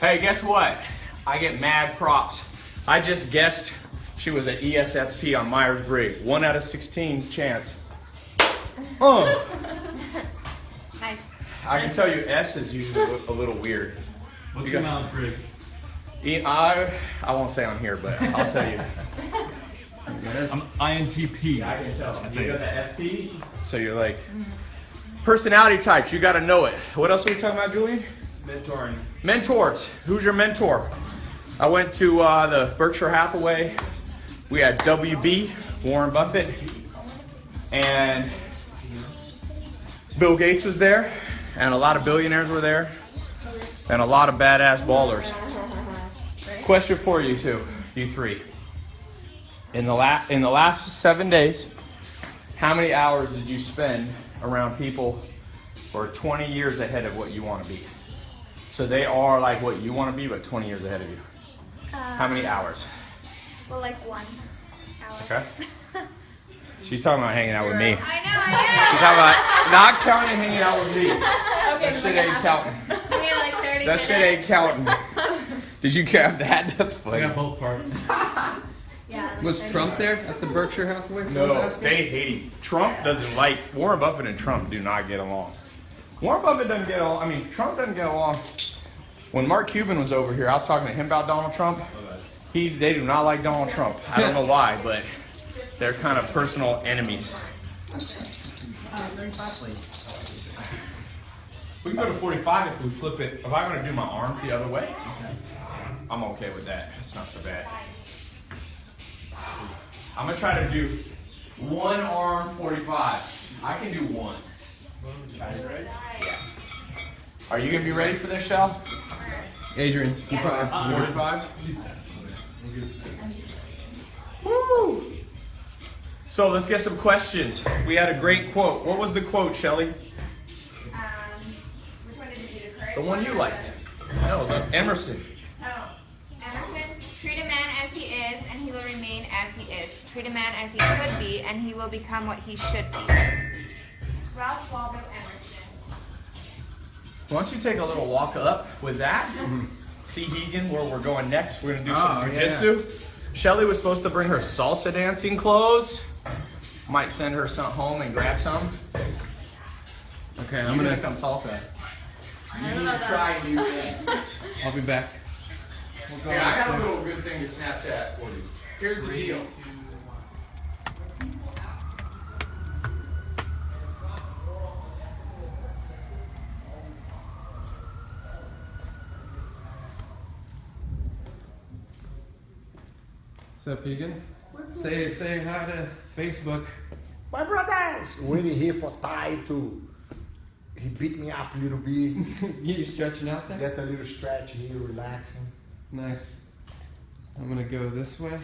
Hey, guess what? I get mad props. I just guessed she was an ESFP on Myers-Briggs. 1 out of 16 chance. Oh. Nice. I can tell you S is usually a little weird. What's your Myers-Briggs? I won't say on here, but I'll tell you. I'm INTP. I can tell. You got the FP? So you're like, personality types, you got to know it. What else are we talking about, Julian? Mentoring. Mentors. Who's your mentor? I went to the Berkshire Hathaway. We had WB, Warren Buffett, and Bill Gates was there, and a lot of billionaires were there, and a lot of badass ballers. Question for you two, you three. In the last 7 days, how many hours did you spend around people who are 20 years ahead of what you want to be? So they are like what you want to be, but 20 years ahead of you. How many hours? Well, like 1 hour. Okay. She's talking about hanging out with me. I know. She's talking about not counting hanging out with me. Okay, That shit ain't counting. we have like 30 That shit ain't counting. Did you count that? That's I funny. got both parts. Yeah. Was Trump there at the Berkshire Hathaway? No, they hate him. Trump doesn't like, Warren Buffett and Trump do not get along. Warren Buffett doesn't get along, Trump doesn't get along. When Mark Cuban was over here, I was talking to him about Donald Trump. They do not like Donald Trump. I don't know why, but they're kind of personal enemies. We can go to 45 if we flip it. If I want to do my arms the other way, I'm okay with that. It's not so bad. I'm going to try to do one arm 45. I can do one. Yeah. Are you going to be ready for this, Shell? Adrian, you probably 45? Woo! So let's get some questions. We had a great quote. What was the quote, Shelly? Which one did you do? The correct The one you liked. No, the Emerson. Oh, Emerson. Treat a man as he is, and he will remain as he is. Treat a man as he could be, and he will become what he should be. Ralph Waldo Emerson. Why don't you take a little walk up with that? See Hegan, where we're going next. We're going to do some jiu-jitsu. Shelly was supposed to bring her salsa dancing clothes. Might send her some home and grab some. Okay, I'm going to come salsa. You need to try new things. I'll be back. Here, I got a little good thing to Snapchat for you. Here's the deal. What's up, Egan? Say hi to Facebook. My brothers, waiting here for Tai to. He beat me up a little bit. Get you stretching out there? Get a little stretch here, relaxing. Nice. I'm gonna go this way.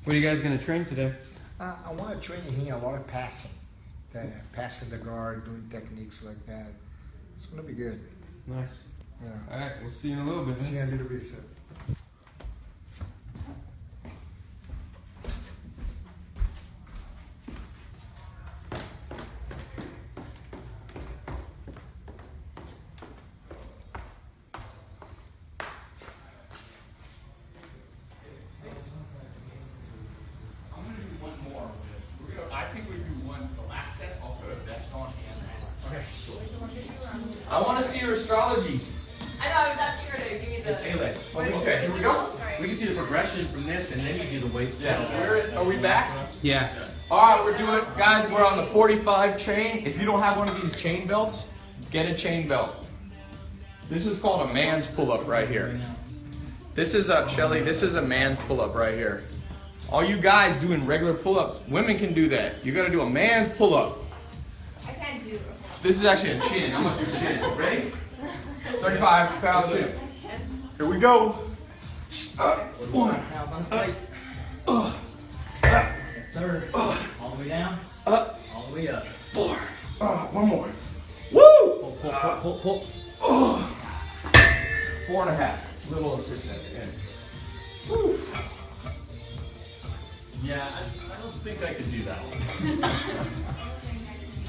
What are you guys gonna train today? I want to train him a lot of passing. Passing the guard, doing techniques like that. It's gonna be good. Nice. Yeah. All right, we'll see you in a little bit. See you in a little bit, sir. I want to see your astrology. I know, I was asking her to give me the... Okay, here we go. We can see the progression from this, and then you do the weights. Yeah, are we back? Yeah. All right, we're doing, guys, we're on the 45 chain. If you don't have one of these chain belts, get a chain belt. This is called a man's pull-up right here. This is Shelly, this is a man's pull-up right here. All you guys doing regular pull-ups, women can do that. You gotta do a man's pull-up. I can't do it. This is actually a chin. I'm gonna do chin. Ready? 35 pound chin. Here we go. One. Yes, sir. All the way down. All the way up. 4. One more. Woo! Pull. 4.5. Little assist at the end. Woo. Yeah, I don't think I could do that one.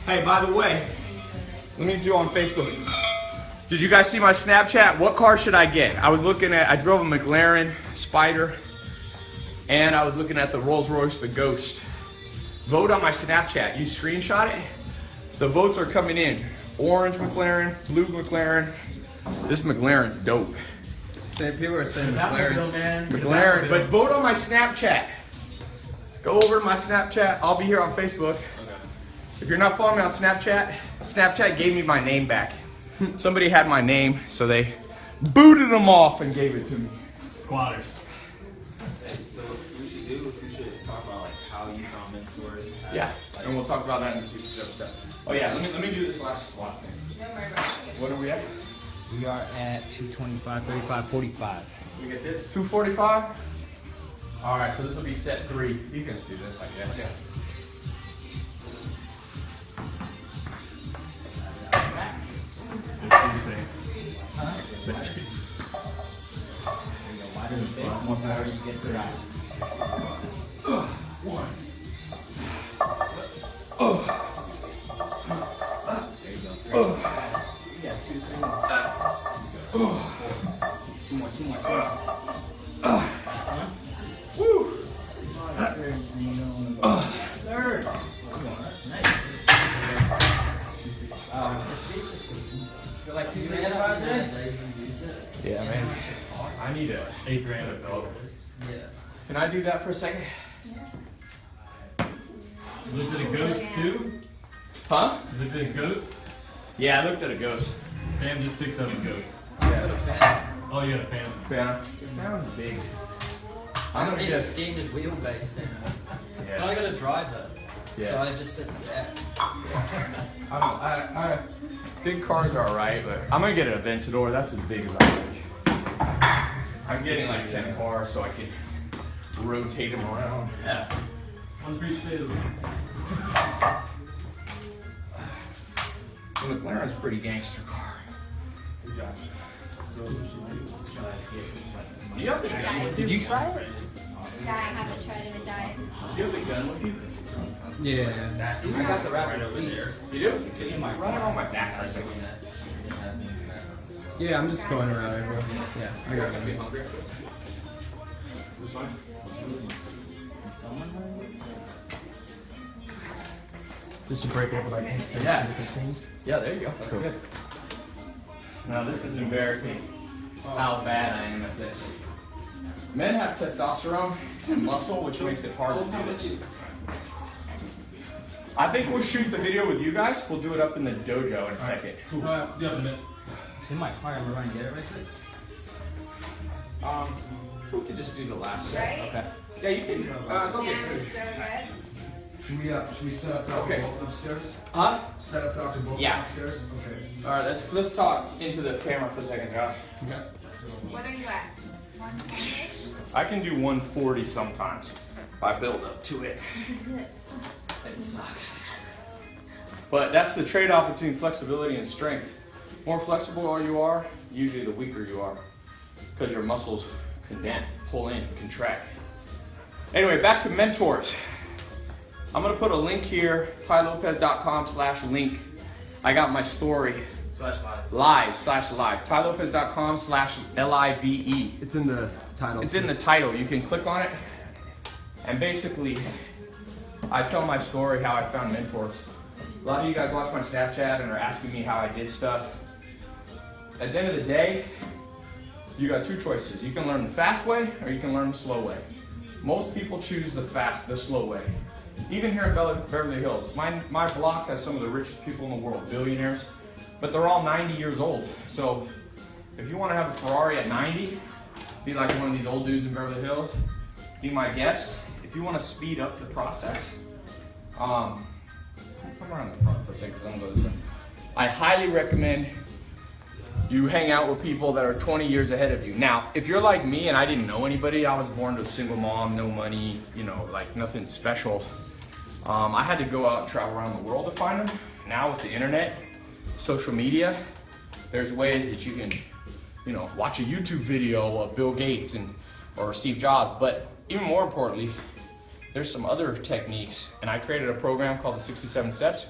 Hey, by the way, let me do on Facebook. Did you guys see my Snapchat? What car should I get? I drove a McLaren Spider, and I was looking at the Rolls Royce, the Ghost. Vote on my Snapchat. You screenshot it. The votes are coming in. Orange McLaren, blue McLaren. This McLaren's dope. Same people are saying McLaren. McLaren. McLaren, but vote on my Snapchat. Go over to my Snapchat. I'll be here on Facebook. If you're not following me on Snapchat, Snapchat gave me my name back. Somebody had my name, so they booted them off and gave it to me. Squatters. So what we should do is we should talk about like how you found mentors. Yeah, and we'll talk about that in the 67 step. Oh yeah, let me do this last squat thing. What are we at? We are at 225, 35, 45. We get this 245. All right, so this will be set 3. You can see this, I guess. There you go. Wider the base, more power you get to that. One. There you go. Yeah, 2, 3 more. 2 more, 2 more, 2 more. Woo. Third. Nice. This base just feel like 275 today? Yeah, man. I need a $8 grand of dog. Yeah. Can I do that for a second? You looked at a ghost too? Huh? You looked at a ghost? Yeah, I looked at a ghost. Sam just picked up a ghost. Yeah. Oh, you got a fan. Phantom. Phantom's big. I'm gonna need a get. standard wheelbase, but I Yeah. got a driver, so Yeah. I just sit in the back. I big cars are alright, but I'm gonna get an Aventador. That's as big as I like. I'm getting like 10 cars so I can rotate them around. Yeah. One for each day of the week. The McLaren's a pretty gangster car. You have the gun with you? Did you try it? Yeah, I haven't tried it. A diet. You have the gun with you? Yeah. I got the rapid over there. You do? Can you run it on my back for a second? Yeah, I'm just going around everywhere. Yeah, I got Gonna be it. hungry. This one? Just to break up like Yeah. different things. Yeah, there you go. That's good. Now this is embarrassing. How bad I am at this. Men have testosterone and muscle, which makes it hard to do this. I think we'll shoot the video with you guys. We'll do it up in the dojo in a second. Cool. You have a minute. It's in my car. I'm going to get it right quick. We could just do the last set. Right? Okay. Yeah, you can. Go Yeah, get it. it's so good. Should we set up Dr. Okay. Bolton upstairs? Huh? Set up Dr. Bolton Yeah. upstairs? Okay. All right, let's talk into the camera for a second, Josh. Okay. What are you at? 120-ish? I can do 140 sometimes. I build up to it. It sucks. But that's the trade-off between flexibility and strength. More flexible you are, usually the weaker you are, because your muscles condense, pull in, contract. Anyway, back to mentors. I'm gonna put a link here, tailopez.com/link. I got my story. Live. tailopez.com/live. It's in the title. It's in the title. You can click on it. And basically, I tell my story, how I found mentors. A lot of you guys watch my Snapchat and are asking me how I did stuff. At the end of the day, you got two choices. You can learn the fast way or you can learn the slow way. Most people choose the slow way. Even here in Beverly Hills, my block has some of the richest people in the world, billionaires, but they're all 90 years old. So if you want to have a Ferrari at 90, be like one of these old dudes in Beverly Hills, be my guest. If you want to speed up the process, come around the front for a second, because I'm going to go this way. I highly recommend you hang out with people that are 20 years ahead of you. Now, if you're like me and I didn't know anybody, I was born to a single mom, no money, like nothing special. I had to go out and travel around the world to find them. Now with the internet, social media, there's ways that you can, watch a YouTube video of Bill Gates or Steve Jobs. But even more importantly, there's some other techniques. And I created a program called the 67 Steps.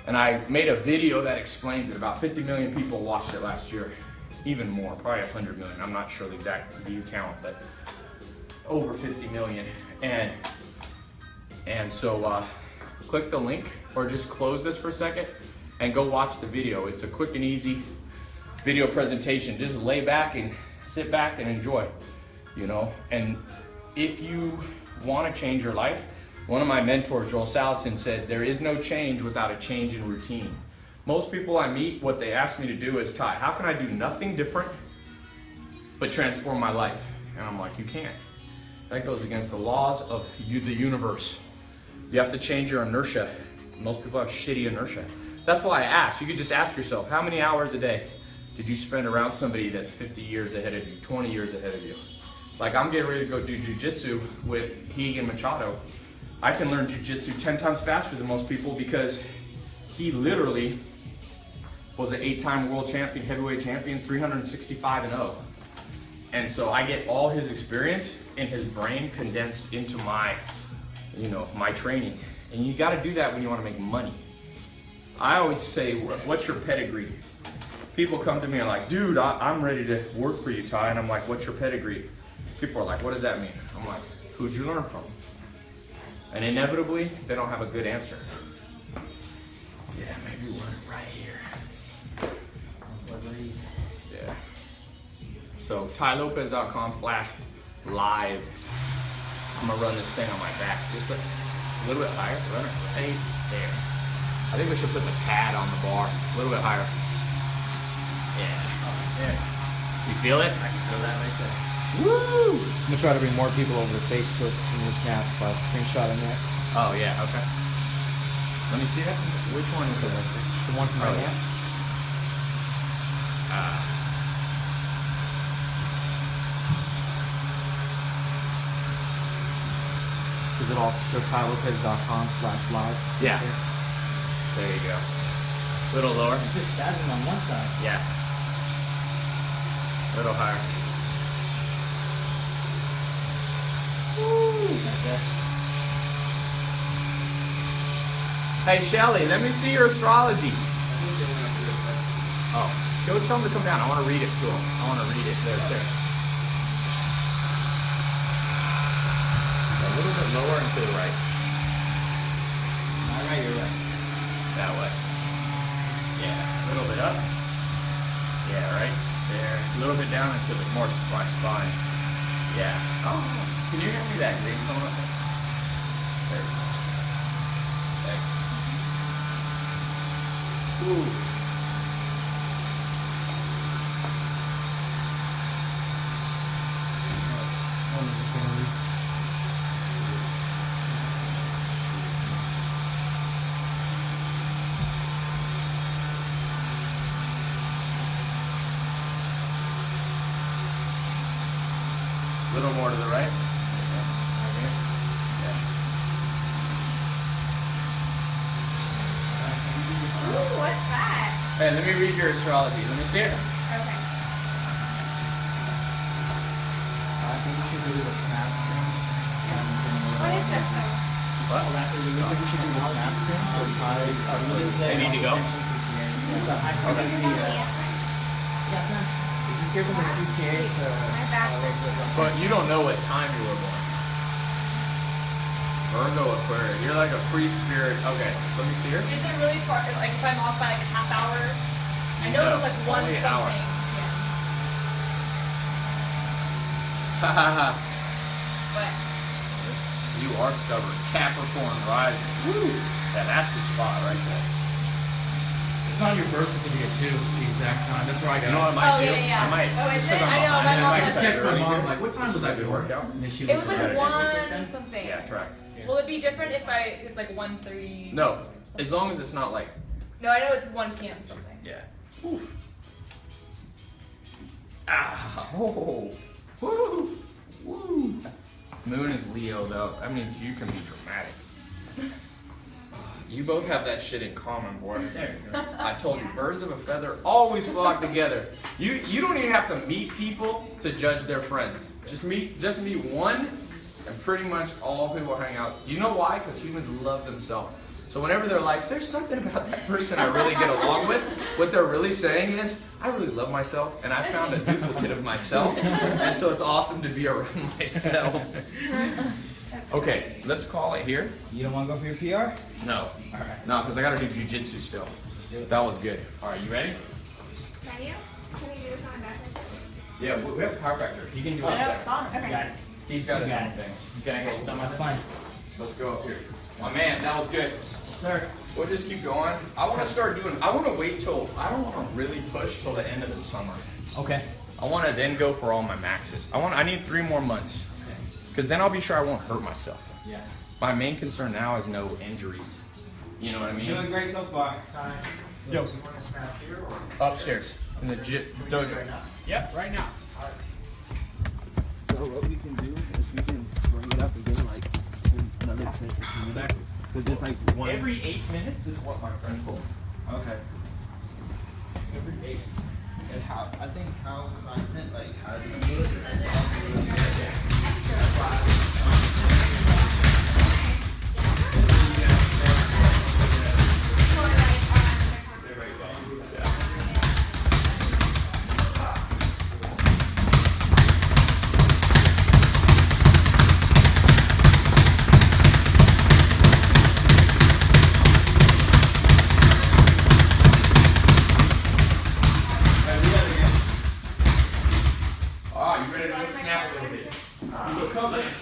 And I made a video that explains it. About 50 million people watched it last year. Even more, probably 100 million. I'm not sure the exact view count, but over 50 million. And so click the link, or just close this for a second and go watch the video. It's a quick and easy video presentation. Just lay back and sit back and enjoy, you know. And if you want to change your life, one of my mentors, Joel Salatin, said, there is no change without a change in routine. Most people I meet, what they ask me to do is, Tai, how can I do nothing different but transform my life? And I'm like, you can't. That goes against the laws of the universe. You have to change your inertia. Most people have shitty inertia. That's why I asked. You could just ask yourself, how many hours a day did you spend around somebody that's 50 years ahead of you, 20 years ahead of you? Like, I'm getting ready to go do jiu-jitsu with Higan Machado. I can learn jiu-jitsu 10 times faster than most people because he literally was an 8-time world champion, heavyweight champion, 365-0. And so I get all his experience in his brain condensed into my, you know, my training. And you got to do that when you want to make money. I always say, what's your pedigree? People come to me and like, dude, I'm ready to work for you, Tai. And I'm like, what's your pedigree? People are like, what does that mean? I'm like, who'd you learn from? And inevitably, they don't have a good answer. Yeah, maybe one right here. Yeah. So, TaiLopez.com/live. I'm gonna run this thing on my back. Just a little bit higher. Run it right there. I think we should put the pad on the bar. A little bit higher. Yeah. Yeah. You feel it? I can feel that right there. Woo! I'm gonna try to bring more people over to Facebook and your Snap screenshotting that. Oh yeah, okay. Let me see that. Which one is it? The one from right now. Does it also show TaiLopez.com/live? Yeah. There you go. Little lower. It's just spazzing on one side. Yeah. Little higher. Woo! Hey Shelly, let me see your astrology. Oh, go tell them to come down. I want to read it to them. I want to read it. There. A little bit lower and to the right. All right, you're right. That way. Yeah. A little bit up. Yeah, right there. A little bit down into the more my spine. Yeah. Oh, can you hand me that green phone up there? There you go. Thanks. Ooh. A little more to the right. Ooh, what's that? Hey, let me read your astrology. Let me see it. Okay. I think we should do the Snap soon. What is this though? What? I think we should do the Snap soon. They need to go? We just gave them the CTA to. My back. But you don't know what time you were born. Virgo Aquarius. You're like a free spirit. Okay, let me see here. Is it really far? Like if I'm off by like a half hour? I know No, it was like one only an something. hour. Yeah. But You are stubborn. Capricorn rising. Woo! Yeah, that's the spot right there. It's on your birth certificate too, the exact time. That's where I got You know what I it. might Oh, do? yeah, yeah. I might. Oh, is just 'cause it? I'm I know, behind, my mom I has might text my early. mom like, what time was I Good born? workout. And then she it was like Yeah. one something. Yeah, try. Will it be different if it's like 1:30? No, as long as it's not like. No, I know it's 1 p.m. something. Yeah. Whew. Ah. Oh. Woo. Woo. Moon is Leo though. That means you can be dramatic. You both have that shit in common, boy. There you go. I told you, birds of a feather always flock together. You don't even have to meet people to judge their friends. Just meet one, and pretty much all people hang out. You know why? Because humans love themselves. So whenever they're like, there's something about that person I really get along with, what they're really saying is, I really love myself, and I found a duplicate of myself, and so it's awesome to be around myself. Okay, let's call it here. You don't want to go for your PR? No. No, because I got to do jujitsu still. That was good. All right, you ready? Can you? Can we do this on my back? Yeah, we have a chiropractor. He can do it. I know it's on. You got it. He's got his own things. Can I get you done with this? Fine. Let's go up here. My man, that was good. Sir. We'll just keep going. I want to start doing, I want to wait till, I don't want to really push till the end of the summer. Okay. I want to then go for all my maxes. I need 3 more months. Because then I'll be sure I won't hurt myself. Yeah. My main concern now is no injuries. You know what I mean? Doing great so far. Yo. You want to snap here or? Upstairs. In the dojo. Right now? Yep, right now. So what we can do is we can bring it up again like in another 10, 15 minutes. So just like one. Every 8 minutes is what my friend told me. Okay. Every 8. And how I think how content like how do you do it?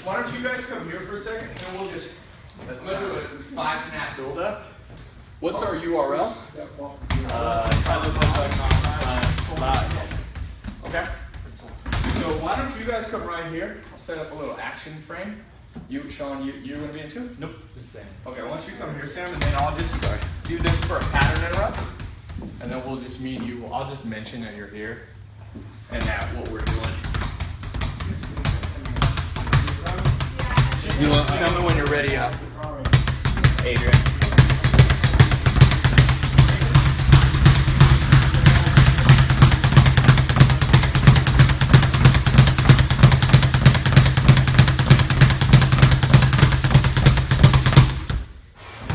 Why don't you guys come here for a second, and then we'll just let's do a 5-snap build-up. What's our URL? Okay. So why don't you guys come right here? I'll set up a little action frame. You, Sean, you're gonna be in too? Nope, just saying. Okay, once you come here, Sam, and then I'll just do this for a pattern interrupt, and then we'll just me and you. I'll just mention that you're here and that what we're doing. You want tell me when you're ready, Adrian.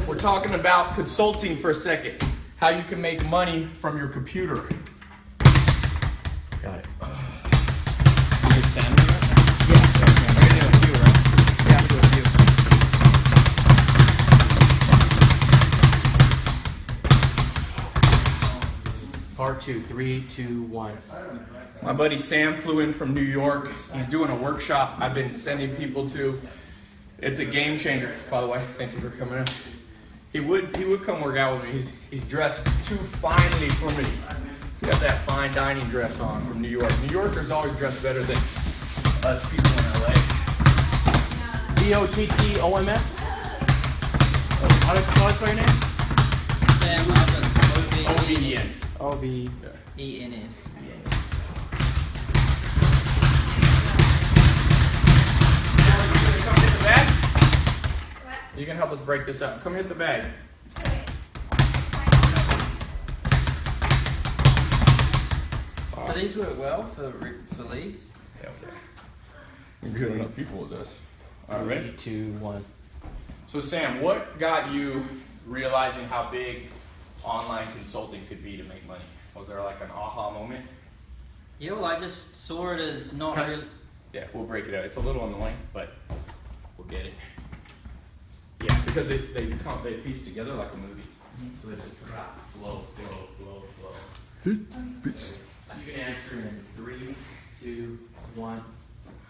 We're talking about consulting for a second. How you can make money from your computer. Got it. Part 2, 3, 2, 1. My buddy Sam flew in from New York. He's doing a workshop I've been sending people to. It's a game changer, by the way. Thank you for coming in. He would come work out with me. He's dressed too finely for me. He's got that fine dining dress on from New York. New Yorkers always dress better than us people in LA. B-O-T-T-O-M-S? How do I spell your name? Sam Ovens. O-V-E-N. O-V. E-N-S. Come hit the bag? You can help us break this up. Come hit the bag. So these work well for leads? Yeah, we're good enough people with this. All right, ready? 3, 2, 1. So Sam, what got you realizing how big online consulting could be to make money? Was there like an aha moment? Yeah, well, I just saw it as not Okay. really. Yeah, we'll break it out. It's a little annoying, but we'll get it. Yeah, because they piece together like a movie. So they just drop, flow. So you can answer in 3, 2, 1.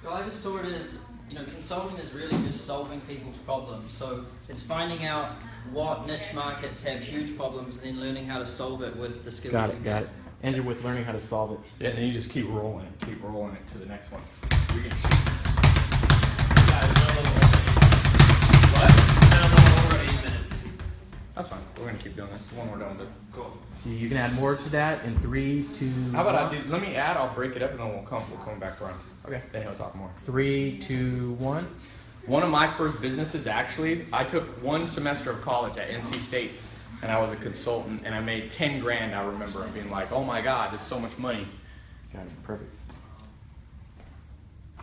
Well, I just saw it as, consulting is really just solving people's problems. So it's finding out what niche markets have huge problems and then learning how to solve it with the skills Got that it, you got get. it. Ended with learning how to solve it. Yeah, and then you just keep rolling it to the next one. We can That's fine. We're gonna keep doing this when we're done with it. Cool. So you can add more to that in 3, 2, How about I 1. do? Let me add. I'll break it up, and then we'll come back around. Okay. Then he'll talk more. 3, 2, 1. One of my first businesses, actually, I took 1 semester of college at NC State, and I was a consultant, and I made 10 grand. I remember being like, "Oh my God, there's so much money." Got it. Perfect.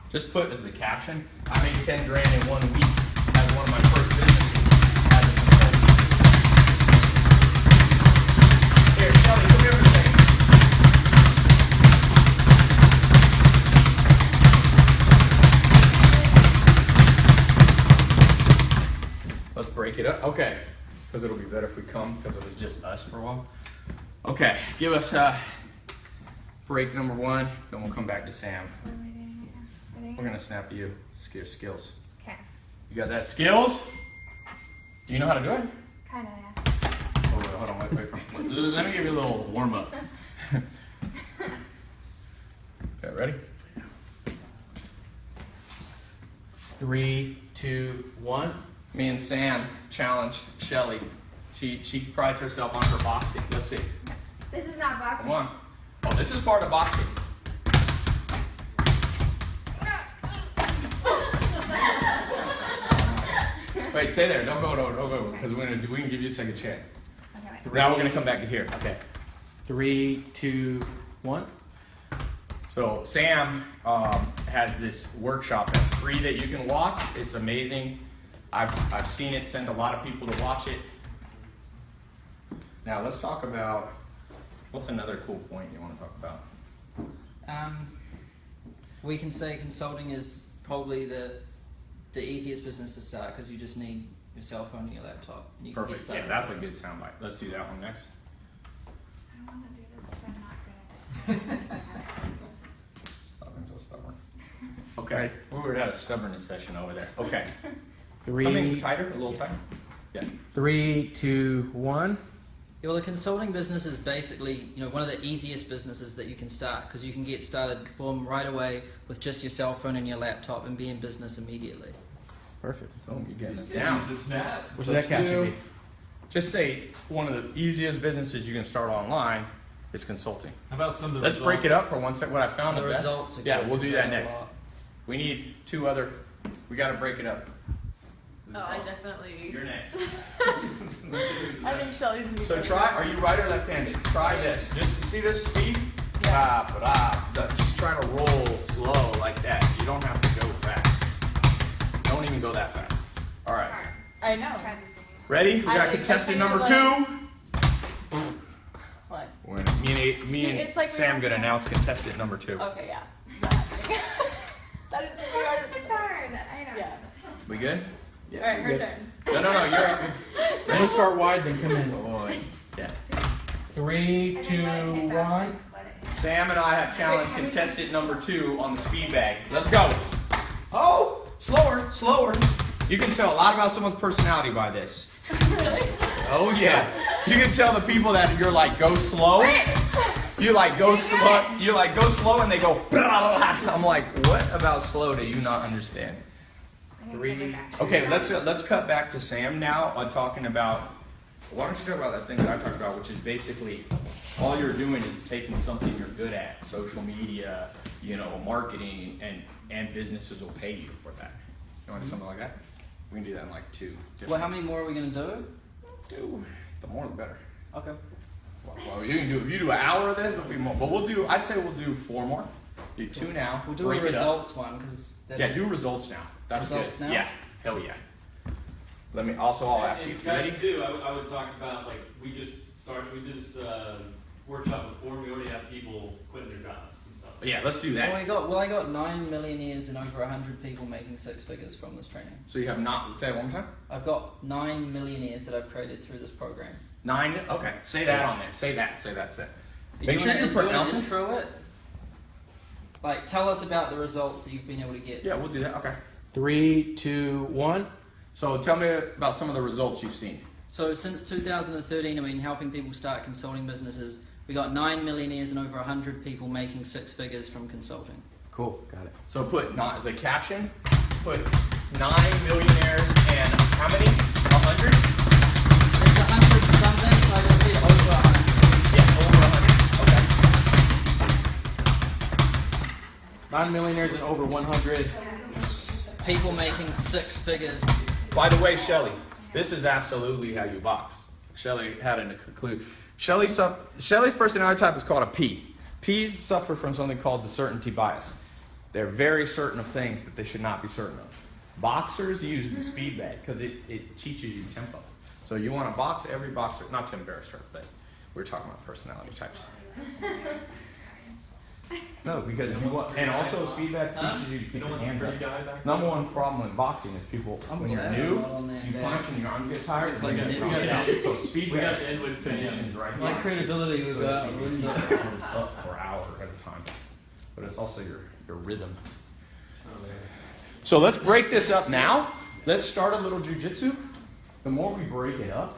Just put as the caption, "I made 10 grand in 1 week as one of my first businesses as a consultant." Okay, because it'll be better if we come, because it was just us for a while. Okay, give us break number 1, then we'll come back to Sam. We're gonna snap you. Skills. Okay. You got that skills? Do you know how to do it? Kinda, yeah. Oh, wait, hold on, wait. Let me give you a little warm up. Okay, ready? 3, 2, 1. Me and Sam challenge Shelly. She prides herself on her boxing. Let's see. This is not boxing. Come on. Oh, this is part of boxing. Wait, stay there. Don't go, because we can give you a second chance. Okay, wait. Now we're gonna come back to here. Okay. 3, 2, 1. So Sam has this workshop that's free that you can watch. It's amazing. I've seen it send a lot of people to watch it. Now let's talk about what's another cool point you want to talk about. We can say consulting is probably the easiest business to start because you just need your cell phone and your laptop. You can get Perfect. started. Yeah, that's a good soundbite. Let's do that one next. I don't want to do this because I'm not good at it. Stop being so stubborn. Okay, we were at a stubbornness session over there. Okay. Coming tighter, a little tighter. Yeah. 3, 2, 1. Yeah, well, the consulting business is basically, one of the easiest businesses that you can start because you can get started, boom, right away with just your cell phone and your laptop and be in business immediately. Perfect. Oh, you're getting it down. Use the snap. Which Let's that catch do- should be? Just say one of the easiest businesses you can start online is consulting. How about some of the Let's break it up for one second. What I found The the best. results are Yeah, good we'll do because that they have next. a lot. We need 2 other. We got to break it up. Oh, I definitely. You're next. I think Shelly's gonna be So good. try. Are you right or left-handed? Try this. Just see this speed. Just try to roll slow like that. You don't have to go fast. Don't even go that fast. All right. I know. Try this thing. Ready? We I got think- contestant I number think 2. What? Me and it's like Sam we're gonna not- announce contestant number 2. Okay, yeah. It's not happening. That is so hard. It's hard. I know. Yeah. We good? All right, her turn. No. You're. I'm gonna start wide, then come in. Boy. Yeah. 3, And 2, then let it hit 1. backwards, let it hit. Sam and I have challenged contestant number 2 on the speed bag. Let's go. Oh, slower. You can tell a lot about someone's personality by this. Oh yeah. You can tell the people that you're like go slow. You like go slow. You like go slow, and they go. I'm like, what about slow do you not understand? I'm gonna give it back. Okay, let's cut back to Sam now on talking about. Why don't you talk about that thing that I talked about, which is basically all you're doing is taking something you're good at, social media, marketing, and businesses will pay you for that. You want to do something like that? We can do that in like 2 different. Well, how many more are we going to do? The more the better. Okay. Well, you can do if you do an hour of this, it'll be more. But I'd say we'll do 4 more. Do 2 now. We'll do break a it up. results one because Yeah, do results now. That's Results good. now? Yeah, hell yeah. I'll ask you. And You ready? guys too, I would talk about we did this workshop before. We already have people quitting their jobs and stuff. Yeah, let's do that. I got 9 millionaires and over 100 people making 6 figures from this training. So you have not. Say it one more time. I've got 9 millionaires that I've created through this program. 9. Okay. Say that on there. Say that. Make Do sure you you're want to pronouncing. intro it? Like, tell us about the results that you've been able to get. Yeah, we'll do that. Okay. 3, 2, 1. So tell me about some of the results you've seen. So since 2013, I've been helping people start consulting businesses. We got 9 millionaires and over 100 people making 6 figures from consulting. Cool. Got it. So put the caption. Put 9 millionaires and how many? 100. It's 100 something, so I just said over 100. Yeah, over 100. Okay. 9 millionaires and over 100. People making 6 figures. By the way, Shelly, this is absolutely how you box. Shelly had to conclude. Shelly's personality type is called a P. P's suffer from something called the certainty bias. They're very certain of things that they should not be certain of. Boxers use the speed bag because it teaches you tempo. So you want to box every boxer, not to embarrass her, but we're talking about personality types. No, because you want, and also feedback teaches you to keep your hands up. Number one problem with boxing is people, when you're new, you punch and your arms get tired. Like, and we you gotta- get knocked out. So We feedback got to end with conditions right My here. credibility was So that out. you can keep your arms up for hours at a time. But it's also your rhythm. So let's break this up now. Let's start a little jujitsu. The more we break it up,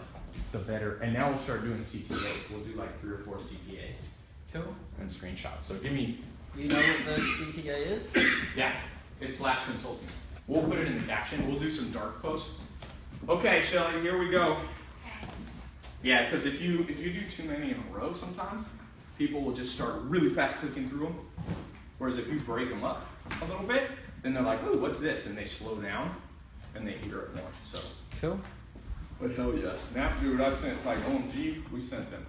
the better. And now we'll start doing CTAs. We'll do like 3 or 4 CTAs Cool. and screenshots. So give me, You know what the CTA is? yeah, it's / consulting. We'll put it in the caption. We'll do some dark posts. Okay, Shelly, here we go. Yeah, because if you do too many in a row sometimes, people will just start really fast clicking through them. Whereas if you break them up a little bit, then they're like, "Ooh, what's this?" And they slow down and they hear it more. So Cool. but hell yeah, Snap dude, I sent like OMG, we sent them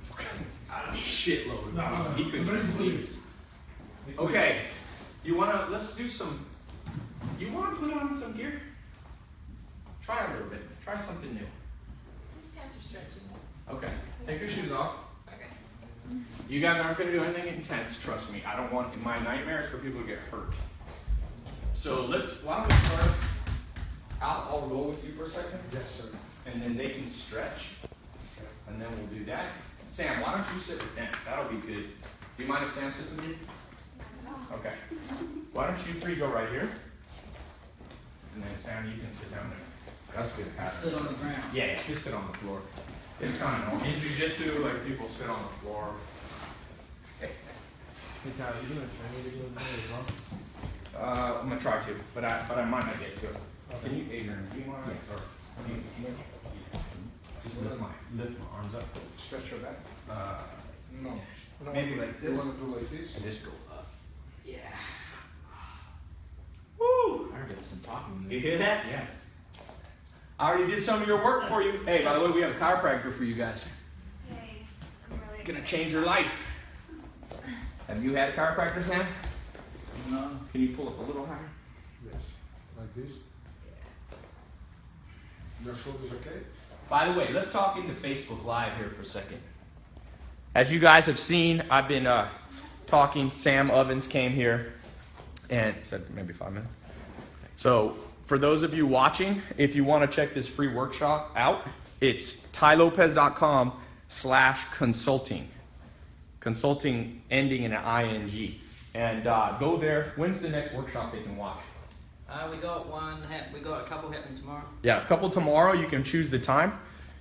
a shitload. He couldn't please. Okay, let's do some, you wanna put on some gear? Try a little bit, try something new. These cats are stretching. Okay, take your shoes off. Okay. You guys aren't gonna do anything intense, trust me. I don't want, in my nightmares, for people to get hurt. So why don't we start, I'll roll with you for a second. Yes, sir. And then they can stretch, and then we'll do that. Sam, why don't you sit with them? That'll be good. Do you mind if Sam sits with you? Okay. Why don't you 3 go right here? And then Sam, you can sit down there. That's a good pattern. Sit on the ground. Yeah, just sit on the floor. It's kind of normal. In jiu-jitsu, like people sit on the floor. Hey, Tyler, you doing a training video today as well? I'm gonna try to, but I might not get to it. Can you, Adrian, do you mind? Or, can you, just lift my arms up. Stretch your back. No. Maybe like You this. want to do like this? And just go up. Yeah. Woo! I heard some talking. You hear that? Yeah. I already did some of your work for you. Hey, by the way, we have a chiropractor for you guys. Yay. I'm really Gonna excited. change your life. Have you had a chiropractor, Sam? No. Can you pull up a little higher? Yes. Like this? Your shoulders okay? By the way, let's talk into Facebook Live here for a second. As you guys have seen, I've been talking. Sam Ovens came here and said maybe 5 minutes. So for those of you watching, if you want to check this free workshop out, it's tailopez.com/consulting. Consulting ending in an ing. And go there. When's the next workshop they can watch? We got one. We got a couple happening tomorrow. Yeah, a couple tomorrow. You can choose the time.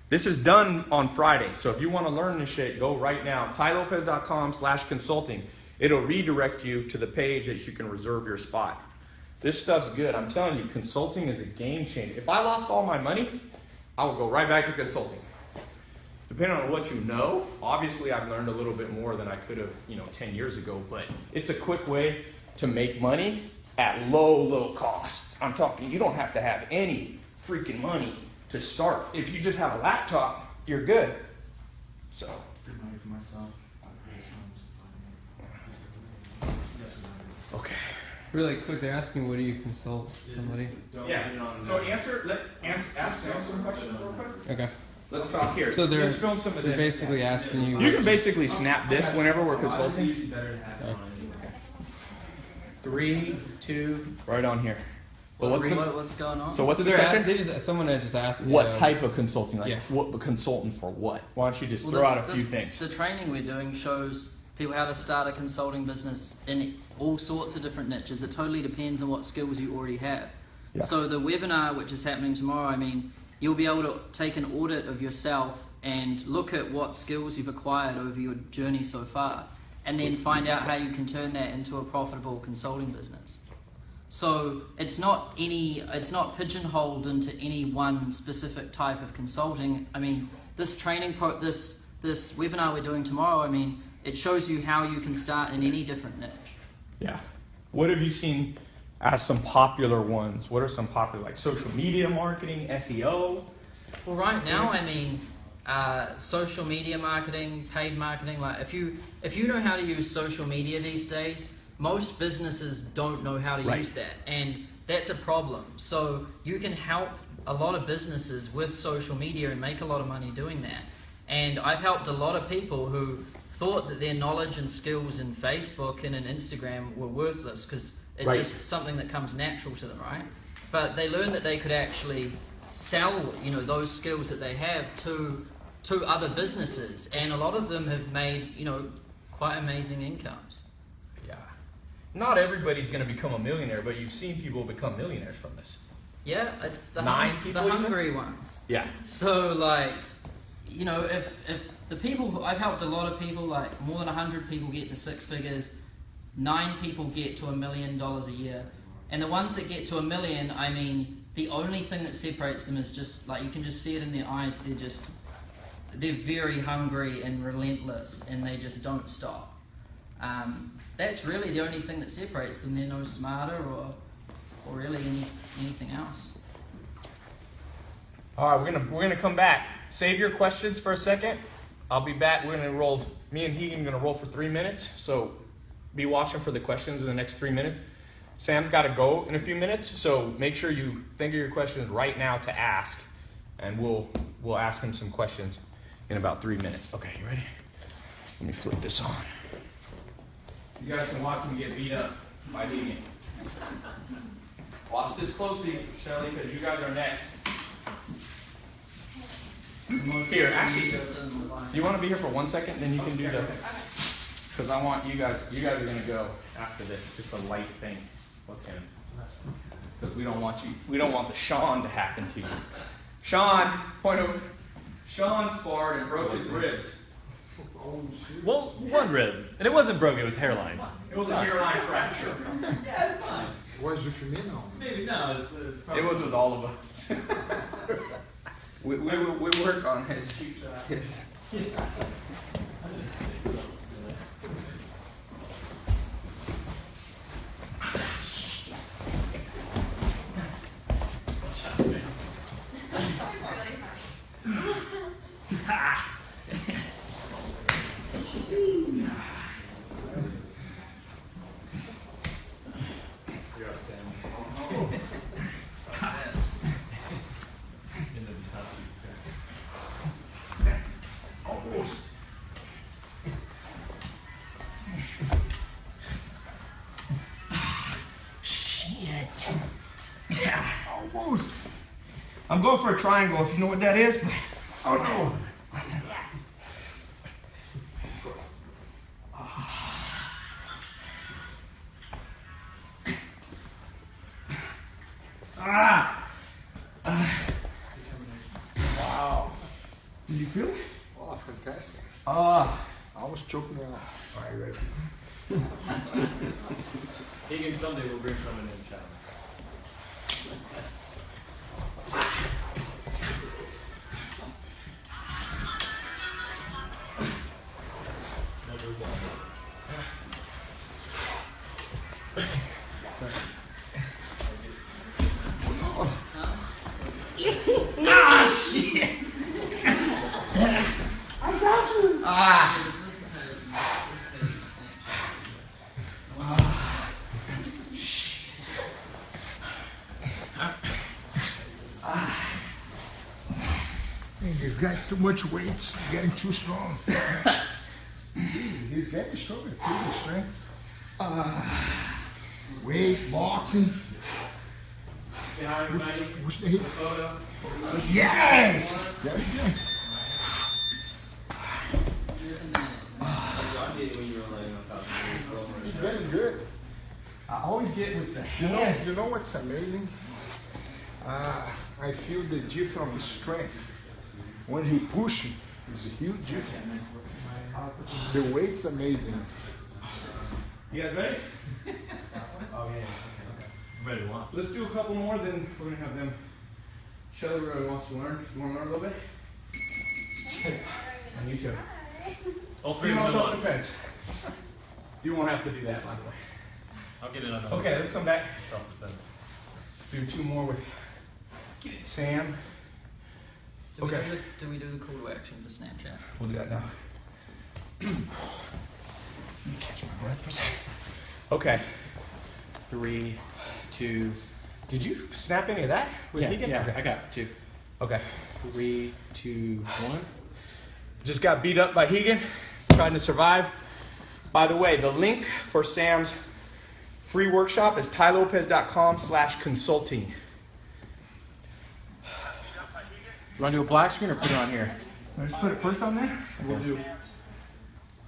This is done on Friday. So if you want to learn this shit, go right now. tailopez.com/consulting. It'll redirect you to the page that you can reserve your spot. This stuff's good. I'm telling you, consulting is a game changer. If I lost all my money, I would go right back to consulting. Depending on what you know, obviously I've learned a little bit more than I could have, 10 years ago, but it's a quick way to make money at low costs. I'm talking, you don't have to have any freaking money to start. If you just have a laptop, you're good. So, Good money for myself. okay. Really quick, they're asking, what do you consult somebody? Yeah. So ask Sam some questions real quick. Okay. Let's talk here. So they're, Let's film some of they're this. basically asking you. You can basically snap this whenever we're consulting. 3, 2, right on here. Well, What's going on? so what's So the they're question? they just someone had just asked you, What type of consulting? Like, Yeah. what consultant for what? Why don't you just Well, throw out a this- few things? The training we're doing shows people how to start a consulting business in all sorts of different niches. It totally depends on what skills you already have. Yeah. So the webinar, which is happening tomorrow, you'll be able to take an audit of yourself and look at what skills you've acquired over your journey so far, and then find out how you can turn that into a profitable consulting business. So it's not pigeonholed into any one specific type of consulting. This this webinar we're doing tomorrow, it shows you how you can start in any different niche. Yeah. What have you seen as some popular ones? What are some popular, like social media marketing, SEO? Well, right now, social media marketing, paid marketing. Like if you know how to use social media these days, most businesses don't know how to use that, and that's a problem. So you can help a lot of businesses with social media and make a lot of money doing that. And I've helped a lot of people who thought that their knowledge and skills in Facebook and in Instagram were worthless because it's just something that comes natural to them, right? But they learned that they could actually sell, those skills that they have to other businesses, and a lot of them have made, quite amazing incomes. Yeah. Not everybody's going to become a millionaire, but you've seen people become millionaires from this. Yeah, it's the people, the hungry ones. Yeah. So if the people I've helped a lot of people, like more than 100 people get to 6 figures, 9 people get to $1 million a year, and the ones that get to $1 million, I mean, the only thing that separates them is just you can just see it in their eyes. They're very hungry and relentless, and they just don't stop. That's really the only thing that separates them. They're no smarter or really anything else. All right, we're gonna come back. Save your questions for a second. I'll be back. We're gonna roll. Me and Hegan are gonna roll for 3 minutes. So be watching for the questions in the next 3 minutes. Sam's got to go in a few minutes, so make sure you think of your questions right now to ask, and we'll ask him some questions in about 3 minutes. Okay, you ready? Let me flip this on. You guys can watch me get beat up by Hegan. Watch this closely, Shelly, because you guys are next. Here, actually, you want to be here for 1 second, then you can do the. Because I want you guys are going to go after this. Just a light thing with him. Because we don't want the Sean to happen to you. Sean sparred and broke his ribs. Well, one rib. And it wasn't broke, it was hairline. It was a hairline fracture. Yeah, it's fine. It was with me now. Maybe, no, it's It was with all of us. we work on his. I'm going for a triangle, if you know what that is. But, oh no! Wow. Did you feel it? Oh, fantastic. I almost choked me out. All right, ready? Higgins, someday we'll bring someone in, child. Shit! I got you! Man, this guy too much weight, getting too strong. He's getting stronger, feel the strength. Weight, boxing. Say hi, everybody. Push the hip. Photo. Yes! Very good. He's getting good. I always get with the You hand. know what's amazing? I feel the difference of strength. When he pushes, it's a huge difference. The weight's amazing. You guys ready? Oh, yeah. Ready to launch. Let's do a couple more, then we're going to have them. Shelly really wants to learn. You want to learn a little bit? And you too. All three Female of them at once. self-defense. You won't have to do that, by the way. I'll get another Okay, let's come back. self-defense. Do 2 more with Sam. Do we do the call to action for Snapchat? We'll do that now. Let me catch my breath for a second. Okay. 3, 2. Did you snap any of that? Yeah, Okay. I got 2. Okay. 3, 2, 1. Just got beat up by Hegan, trying to survive. By the way, the link for Sam's free workshop is tailopez.com/consulting. You want to do a black screen or put it on here? Let's put it first on there. And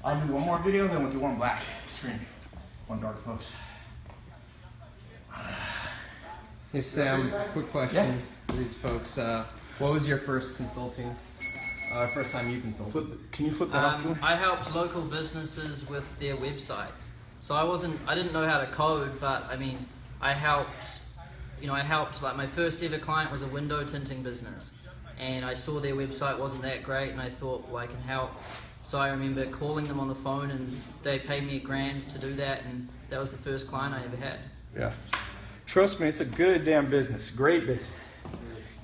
I'll do one more video, then we'll do one black screen, one dark post. Hey Sam, quick question for these folks. What was your first consulting? First time you consulted? Can you flip that off, Julie? I helped local businesses with their websites. So I didn't know how to code, but I mean, I helped, like my first ever client was a window tinting business. And I saw their website wasn't that great, and I thought, well, I can help. So I remember calling them on the phone, and they paid me $1,000 to do that, and that was the first client I ever had. Yeah. Trust me, it's a good damn business. Great business.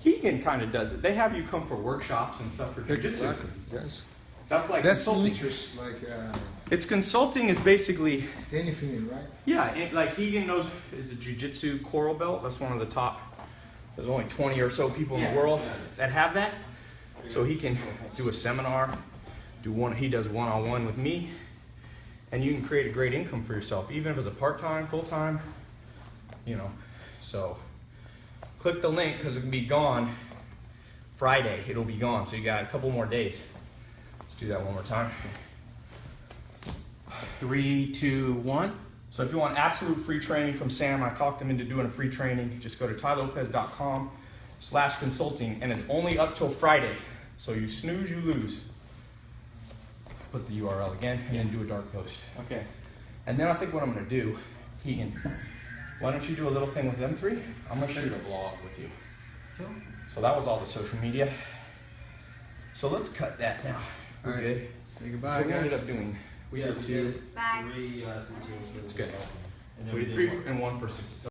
Hegan kind of does it. They have you come for workshops and stuff for jiu-jitsu. Exactly. Yes. That's like That's consulting. interest, like It's consulting is basically, anything, right? yeah, like Hegan knows is a jiu-jitsu coral belt. That's one of the top. There's only 20 or so people in the world that have that. So he can do a seminar, he does one-on-one with me, and you can create a great income for yourself, even if it's a part-time, full-time, So click the link because it can be gone Friday. It'll be gone, so you got a couple more days. Let's do that one more time. 3, 2, 1. So if you want absolute free training from Sam, I talked him into doing a free training. Just go to tailopez.com/consulting, and it's only up till Friday. So you snooze, you lose. Put the URL again, and then do a dark post. Okay. And then I think what I'm going to do, Hegan, why don't you do a little thing with them three? I'm going to shoot a vlog with you. Sure. So that was all the social media. So let's cut that now. We're all right. Good. Say goodbye, So we ended guys. up doing, we Yeah, did 2. Bye. It's good. We did 3 and 1 for 6.